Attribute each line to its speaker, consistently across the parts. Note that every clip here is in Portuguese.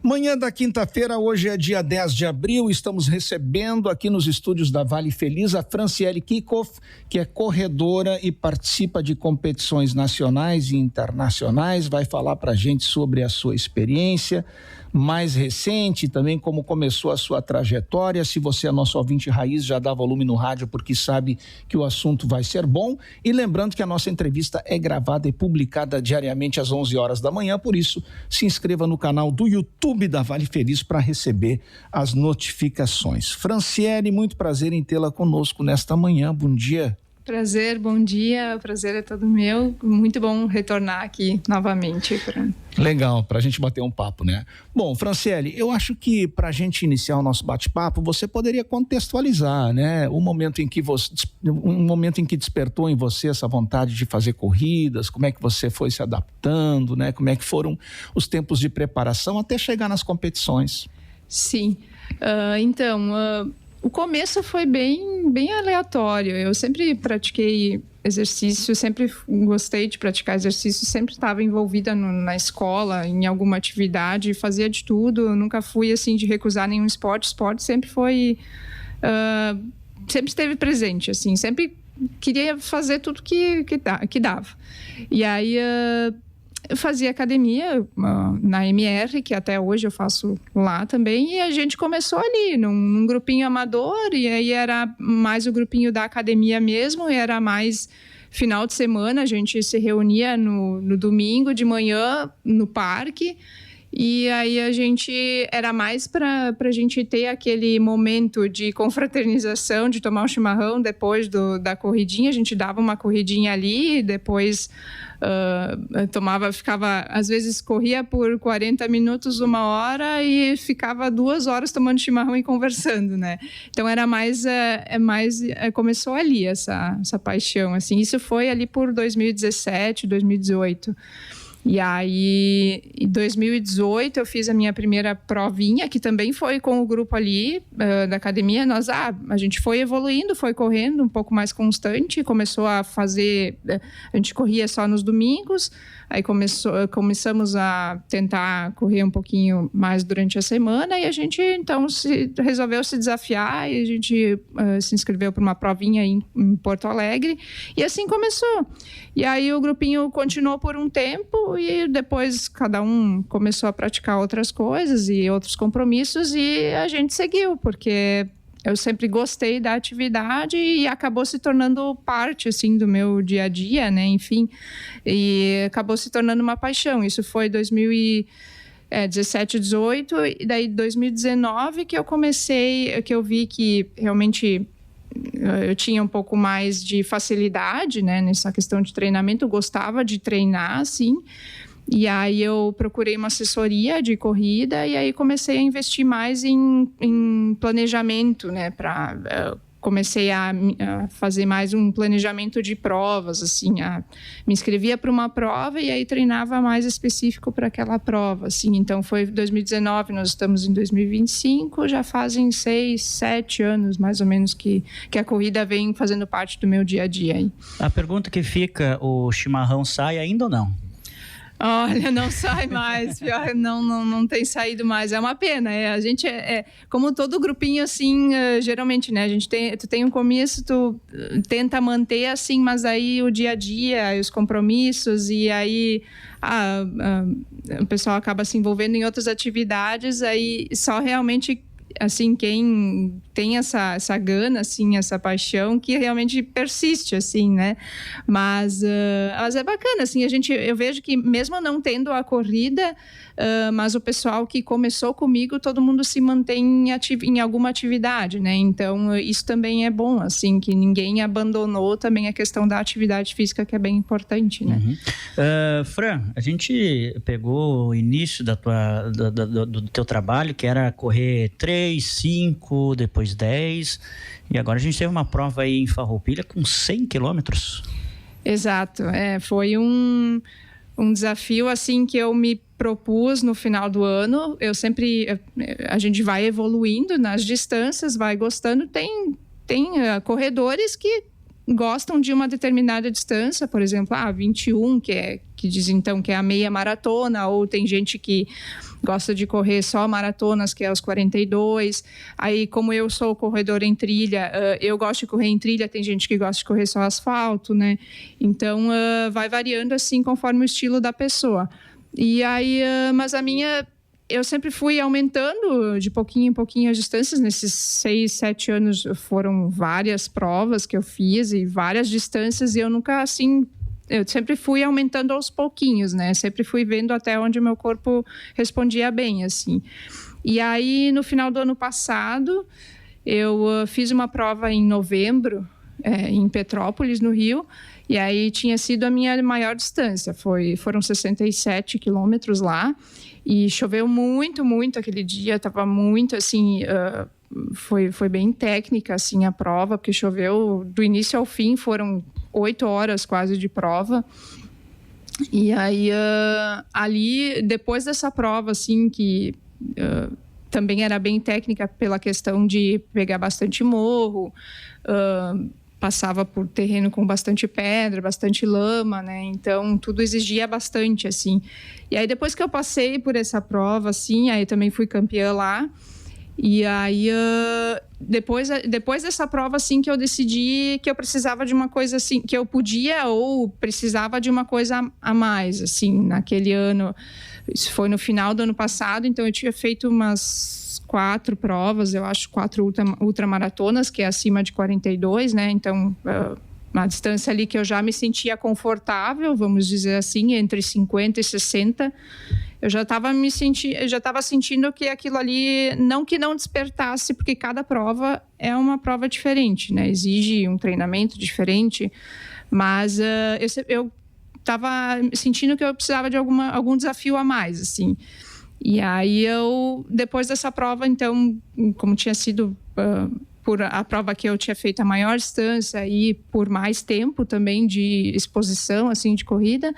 Speaker 1: Manhã da quinta-feira, hoje é dia 10 de abril, estamos recebendo aqui nos estúdios da Vale Feliz a Franciele Kikoff, que é corredora e participa de competições nacionais e internacionais, vai falar para a gente sobre a sua experiência mais recente, também como começou a sua trajetória. Se você é nosso ouvinte raiz, já dá volume no rádio porque sabe que o assunto vai ser bom. E lembrando que a nossa entrevista é gravada e publicada diariamente às 11 horas da manhã, por isso se inscreva no canal do YouTube da Vale Feliz para receber as notificações. Franciele, muito prazer em tê-la conosco nesta manhã. Bom dia.
Speaker 2: Prazer, bom dia, o prazer é todo meu, muito bom retornar aqui novamente.
Speaker 1: Legal, para a gente bater um papo, né? Bom, Franciele, eu acho que para a gente iniciar o nosso bate-papo, você poderia contextualizar, né? Um momento em que despertou em você essa vontade de fazer corridas, como é que você foi se adaptando, né? Como é que foram os tempos de preparação até chegar nas competições?
Speaker 2: Sim, o começo foi bem aleatório. Eu sempre pratiquei exercício, sempre gostei de praticar exercício, sempre estava envolvida na escola, em alguma atividade, fazia de tudo. Nunca fui assim de recusar nenhum esporte. Esporte sempre foi, sempre esteve presente, assim, sempre queria fazer tudo que dava. E aí eu fazia academia na MR, que até hoje eu faço lá também, e a gente começou ali, num grupinho amador, e aí era mais o grupinho da academia mesmo, e era mais final de semana, a gente se reunia no domingo de manhã no parque, e aí a gente era mais para a gente ter aquele momento de confraternização, de tomar um chimarrão depois da corridinha. A gente dava uma corridinha ali, depois às vezes corria por 40 minutos, 1 hora e ficava 2 horas tomando chimarrão e conversando, né? Então era começou ali essa paixão, assim. Isso foi ali por 2017, 2018. E aí, em 2018, eu fiz a minha primeira provinha, que também foi com o grupo ali da academia. A gente foi evoluindo, foi correndo um pouco mais constante, começou a fazer... A gente corria só nos domingos, aí começamos a tentar correr um pouquinho mais durante a semana, e a gente, então, resolveu se desafiar, e a gente se inscreveu para uma provinha em Porto Alegre, e assim começou. E aí o grupinho continuou por um tempo, e depois cada um começou a praticar outras coisas e outros compromissos, e a gente seguiu, porque eu sempre gostei da atividade e acabou se tornando parte, assim, do meu dia a dia, né? Enfim, e acabou se tornando uma paixão. Isso foi 2017, 18, e daí 2019 que eu vi que realmente eu tinha um pouco mais de facilidade, né, nessa questão de treinamento. Eu gostava de treinar, assim, e aí eu procurei uma assessoria de corrida, e aí comecei a investir mais em planejamento, né, comecei a fazer mais um planejamento de provas, assim, me inscrevia para uma prova e aí treinava mais específico para aquela prova, assim. Então foi 2019, nós estamos em 2025, já fazem 6, 7 anos mais ou menos que a corrida vem fazendo parte do meu dia a dia aí.
Speaker 3: A pergunta que fica, o chimarrão sai ainda ou não?
Speaker 2: Olha, não sai mais, pior, não tem saído mais, é uma pena. A gente como todo grupinho, assim, geralmente, né, tu tem um começo, tu tenta manter, assim, mas aí o dia a dia, os compromissos, e aí o pessoal acaba se envolvendo em outras atividades, aí só realmente, assim, quem tem essa gana, assim, essa paixão, que realmente persiste, assim, né? Mas é bacana, assim, eu vejo que mesmo não tendo a corrida, mas o pessoal que começou comigo, todo mundo se mantém em alguma atividade, né? Então, isso também é bom, assim, que ninguém abandonou também a questão da atividade física, que é bem importante, né?
Speaker 3: Uhum. Fran, a gente pegou o início do teu trabalho, que era correr 3, 5, depois 10, e agora a gente teve uma prova aí em Farroupilha com 100 quilômetros.
Speaker 2: Exato, foi um desafio, assim, que eu me propus no final do ano. A gente vai evoluindo nas distâncias, vai gostando. Tem corredores que gostam de uma determinada distância, por exemplo, 21, que que diz então que é a meia maratona, ou tem gente que gosta de correr só maratonas, que é os 42. Aí, como eu sou corredora em trilha, eu gosto de correr em trilha, tem gente que gosta de correr só asfalto, né? Então, vai variando assim conforme o estilo da pessoa. E aí, mas a minha... Eu sempre fui aumentando de pouquinho em pouquinho as distâncias. Nesses 6, 7 anos foram várias provas que eu fiz e várias distâncias, e eu nunca, assim... Eu sempre fui aumentando aos pouquinhos, né? Sempre fui vendo até onde o meu corpo respondia bem, assim. E aí, no final do ano passado, eu fiz uma prova em novembro, em Petrópolis, no Rio, e aí tinha sido a minha maior distância. Foram 67 quilômetros lá, e choveu muito, muito aquele dia. Estava muito, assim... Foi bem técnica, assim, a prova, porque choveu do início ao fim, foram 8 horas quase de prova. E aí, ali, depois dessa prova, assim, que também era bem técnica pela questão de pegar bastante morro, passava por terreno com bastante pedra, bastante lama, né? Então, tudo exigia bastante, assim. E aí, depois que eu passei por essa prova, assim, aí também fui campeã lá. E aí, depois dessa prova, assim, que eu decidi que eu precisava de uma coisa, assim, que eu podia ou precisava de uma coisa a mais, assim, naquele ano. Isso foi no final do ano passado, então eu tinha feito umas 4 provas, eu acho 4 ultramaratonas, que é acima de 42, né? Então, uma distância ali que eu já me sentia confortável, vamos dizer assim, entre 50 e 60. Eu já estava sentindo que aquilo ali, não que não despertasse, porque cada prova é uma prova diferente, né? Exige um treinamento diferente, mas eu estava sentindo que eu precisava de algum desafio a mais, assim. E aí depois dessa prova, então, como tinha sido por a prova que eu tinha feito a maior distância e por mais tempo também de exposição, assim, de corrida,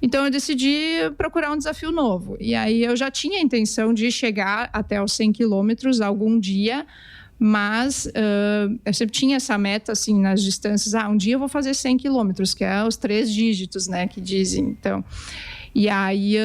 Speaker 2: então eu decidi procurar um desafio novo. E aí eu já tinha a intenção de chegar até os 100 quilômetros algum dia, mas eu sempre tinha essa meta, assim, nas distâncias. Um dia eu vou fazer 100 quilômetros, que é os 3 dígitos, né, que dizem. Então, e aí...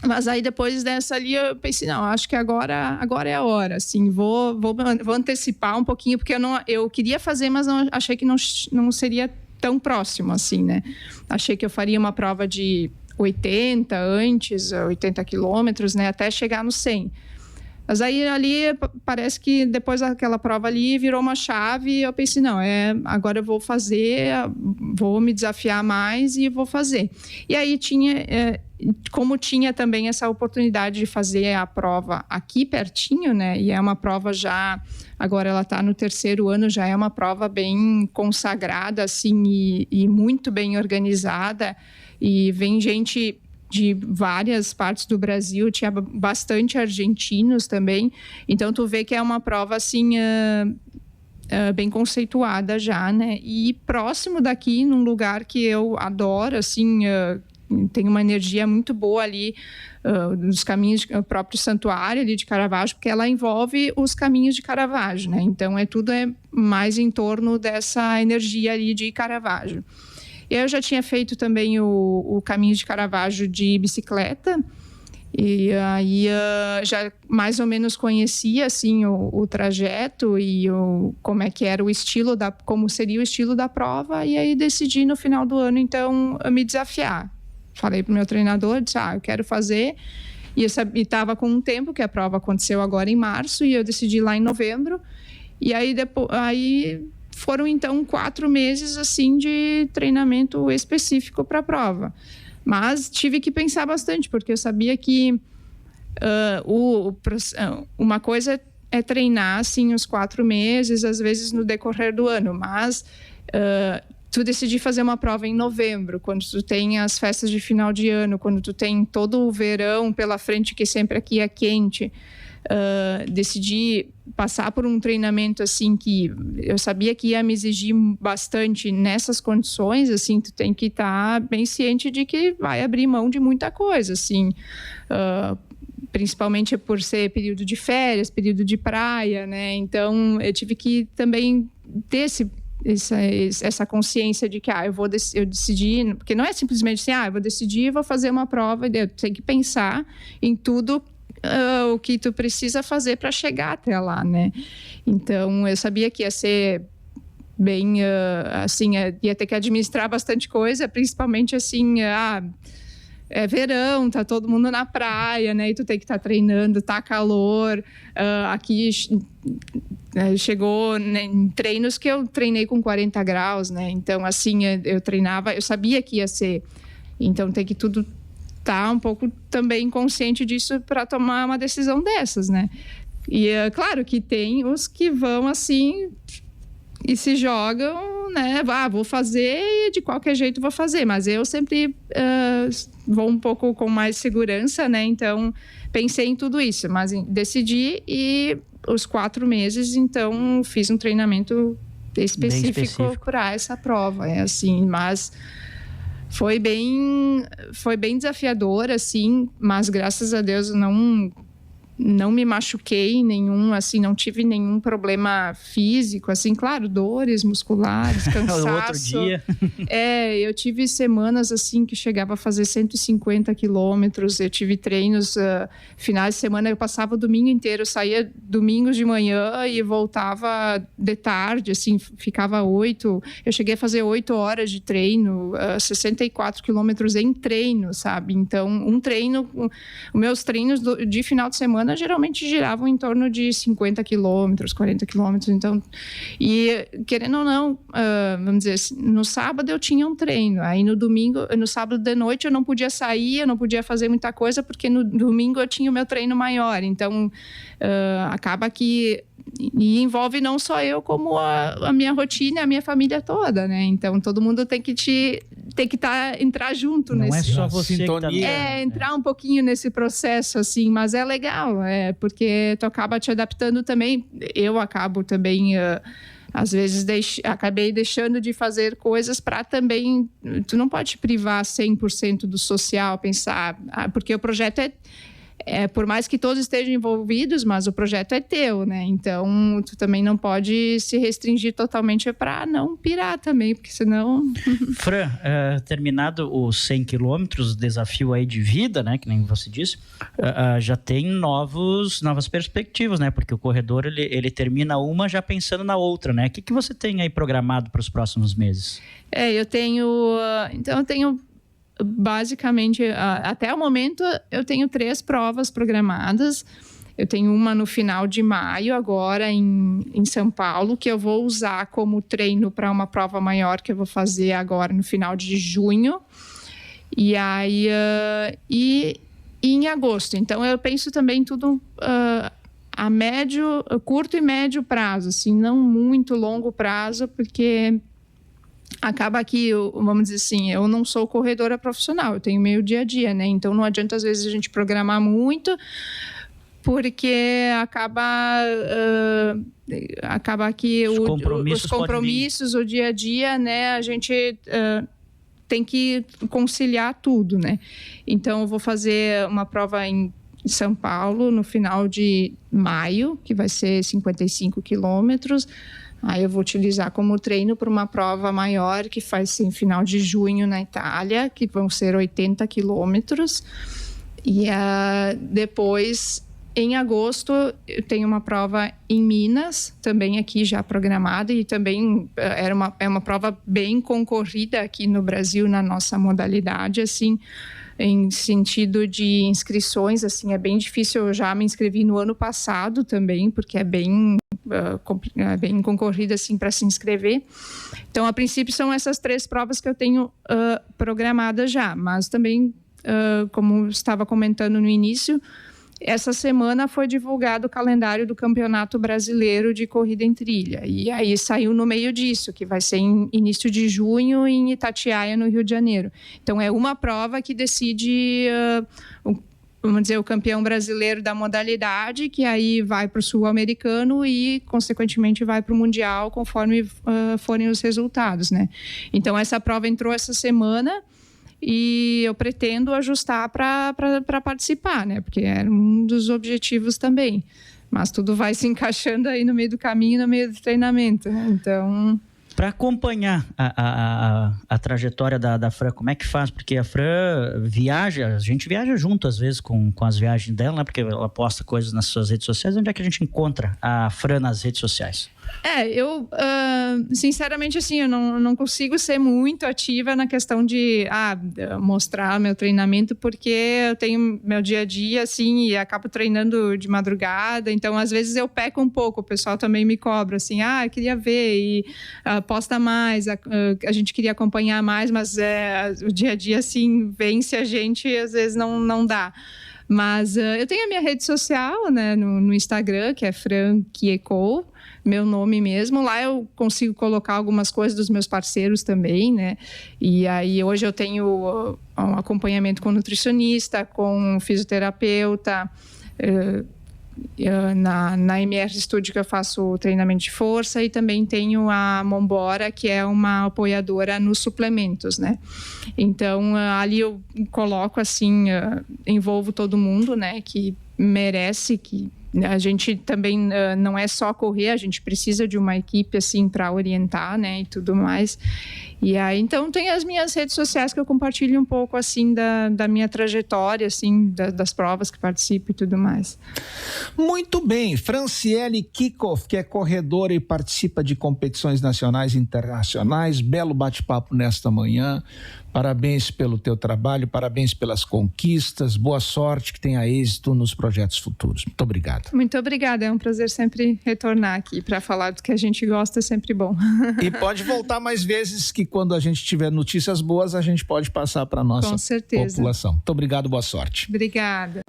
Speaker 2: Mas aí depois dessa ali eu pensei, não, acho que agora é a hora, assim, vou antecipar um pouquinho, porque eu queria fazer, mas não, achei que não seria tão próximo, assim, né? Achei que eu faria uma prova de 80 antes, 80 quilômetros, né? Até chegar no 100. Mas aí ali parece que depois daquela prova ali virou uma chave e eu pensei, não, agora eu vou fazer, vou me desafiar mais e vou fazer. E aí como tinha também essa oportunidade de fazer a prova aqui pertinho, né? E é uma prova já, agora ela está no 3º ano, já é uma prova bem consagrada, assim, e muito bem organizada. E vem gente de várias partes do Brasil, tinha bastante argentinos também. Então, tu vê que é uma prova, assim, bem conceituada já, né? E próximo daqui, num lugar que eu adoro, assim... tem uma energia muito boa ali nos caminhos, o próprio santuário ali de Caravaggio, porque ela envolve os caminhos de Caravaggio, né? Então, tudo é mais em torno dessa energia ali de Caravaggio. Eu já tinha feito também o caminho de Caravaggio de bicicleta, e aí já mais ou menos conhecia, assim, o trajeto e como é que era o estilo como seria o estilo da prova, e aí decidi no final do ano, então, me desafiar. Falei para o meu treinador, disse, eu quero fazer, e estava com um tempo, que a prova aconteceu agora em março, e eu decidi ir lá em novembro, e aí foram então 4 meses, assim, de treinamento específico para a prova. Mas tive que pensar bastante, porque eu sabia que uma coisa é treinar, assim, os 4 meses, às vezes no decorrer do ano, mas... tu decidir fazer uma prova em novembro, quando tu tem as festas de final de ano, quando tu tem todo o verão pela frente, que sempre aqui é quente, decidi passar por um treinamento, assim, que eu sabia que ia me exigir bastante nessas condições, assim, tu tem que estar bem ciente de que vai abrir mão de muita coisa, assim, principalmente por ser período de férias, período de praia, né? Então, eu tive que também ter essa consciência de que eu decidi, porque não é simplesmente assim, eu vou decidir e vou fazer uma prova, e eu tenho que pensar em tudo o que tu precisa fazer para chegar até lá, né? Então, eu sabia que ia ser bem, assim, ia ter que administrar bastante coisa, principalmente assim, é verão, tá todo mundo na praia, né? E tu tem que estar treinando, tá calor. Aqui chegou, né, em treinos que eu treinei com 40 graus, né? Então, assim, eu treinava, eu sabia que ia ser. Então, tem que tudo estar um pouco também consciente disso para tomar uma decisão dessas, né? E claro que tem os que vão assim e se jogam, né? Vou fazer e de qualquer jeito vou fazer. Mas eu sempre vou um pouco com mais segurança, né? Então, pensei em tudo isso. Mas decidi e os 4 meses, então, fiz um treinamento específico para essa prova. Assim, mas foi bem desafiador, assim. Mas, graças a Deus, não me machuquei nenhum, assim, não tive nenhum problema físico, assim, claro, dores musculares, cansaço.
Speaker 3: Outro dia.
Speaker 2: Eu tive semanas, assim, que chegava a fazer 150 quilômetros, eu tive treinos, finais de semana, eu passava o domingo inteiro, saía domingos de manhã e voltava de tarde, assim, ficava 8, eu cheguei a fazer 8 horas de treino, 64 quilômetros em treino, sabe? Então, os meus treinos de final de semana geralmente giravam em torno de 50 quilômetros, 40 quilômetros. Então, e querendo ou não, vamos dizer assim, no sábado eu tinha um treino. Aí no sábado de noite eu não podia sair, eu não podia fazer muita coisa, porque no domingo eu tinha o meu treino maior. Então, acaba que e envolve não só eu, como a minha rotina, a minha família toda, né? Então, todo mundo tem que entrar junto
Speaker 3: não
Speaker 2: nesse...
Speaker 3: Não é só você
Speaker 1: sintonia.
Speaker 3: que tá...
Speaker 2: entrar um pouquinho nesse processo, assim, mas é legal, porque tu acaba te adaptando também. Eu acabo também... às vezes acabei deixando de fazer coisas para também... Tu não pode privar 100% do social, pensar... porque o projeto por mais que todos estejam envolvidos, mas o projeto é teu, né? Então, tu também não pode se restringir totalmente para não pirar também, porque senão...
Speaker 3: Fran, terminado os 100 quilômetros, desafio aí de vida, né? Que nem você disse, já tem novas perspectivas, né? Porque o corredor, ele termina uma já pensando na outra, né? O que você tem aí programado para os próximos meses? Eu tenho
Speaker 2: basicamente, até o momento, eu tenho 3 provas programadas. Eu tenho uma no final de maio, agora em São Paulo, que eu vou usar como treino para uma prova maior que eu vou fazer agora no final de junho. E aí, e em agosto. Então, eu penso também tudo a curto e médio prazo, assim, não muito longo prazo, porque... acaba que, vamos dizer assim, eu não sou corredora profissional, eu tenho meu dia a dia, né? Então, não adianta, às vezes, a gente programar muito, porque acaba que os compromissos, o dia a dia, né? A gente tem que conciliar tudo, né? Então, eu vou fazer uma prova em São Paulo, no final de maio, que vai ser 55 quilômetros. Aí eu vou utilizar como treino para uma prova maior, que faz em final de junho na Itália, que vão ser 80 quilômetros. E depois, em agosto, eu tenho uma prova em Minas, também aqui já programada, e também é uma prova bem concorrida aqui no Brasil, na nossa modalidade, assim, em sentido de inscrições, assim, é bem difícil. Eu já me inscrevi no ano passado também, porque é bem concorrida, assim, para se inscrever. Então, a princípio, são essas 3 provas que eu tenho programadas já, mas também, como estava comentando no início, essa semana foi divulgado o calendário do Campeonato Brasileiro de Corrida em Trilha, e aí saiu no meio disso, que vai ser em início de junho em Itatiaia, no Rio de Janeiro. Então, é uma prova que decide... vamos dizer, o campeão brasileiro da modalidade, que aí vai para o sul-americano e, consequentemente, vai para o mundial, conforme forem os resultados, né? Então, essa prova entrou essa semana e eu pretendo ajustar para participar, né? Porque era um dos objetivos também. Mas tudo vai se encaixando aí no meio do caminho, no meio do treinamento, né? Então...
Speaker 3: Para acompanhar a trajetória da Fran, como é que faz? Porque a Fran viaja, a gente viaja junto às vezes com as viagens dela, né? Porque ela posta coisas nas suas redes sociais. Onde é que a gente encontra a Fran nas redes sociais?
Speaker 2: Eu, sinceramente, assim, eu não consigo ser muito ativa na questão de mostrar meu treinamento, porque eu tenho meu dia a dia, assim, e acabo treinando de madrugada, então, às vezes, eu peco um pouco, o pessoal também me cobra, assim, queria ver, e posta mais, a gente queria acompanhar mais, mas o dia a dia, assim, vence a gente e, às vezes, não dá. Mas eu tenho a minha rede social, né, no Instagram, que é Fran Kiekow, meu nome mesmo. Lá eu consigo colocar algumas coisas dos meus parceiros também, né? E aí hoje eu tenho um acompanhamento com nutricionista, com fisioterapeuta, na MR Studio que eu faço treinamento de força, e também tenho a Mombora, que é uma apoiadora nos suplementos, né? Então ali eu coloco assim, envolvo todo mundo, né, que merece, que a gente também não é só correr, a gente precisa de uma equipe assim para orientar, né, e tudo mais. E aí, então, tem as minhas redes sociais que eu compartilho um pouco assim da minha trajetória, assim, das provas que participo e tudo mais.
Speaker 1: Muito bem, Franciele Kiekow, que é corredora e participa de competições nacionais e internacionais. Belo bate-papo nesta manhã. Parabéns pelo teu trabalho, parabéns pelas conquistas, boa sorte, que tenha êxito nos projetos futuros. Muito obrigado.
Speaker 2: Muito obrigada, é um prazer sempre retornar aqui para falar do que a gente gosta, é sempre bom.
Speaker 1: E pode voltar mais vezes, que quando a gente tiver notícias boas, a gente pode passar para a nossa população. Muito obrigado, boa sorte.
Speaker 2: Obrigada.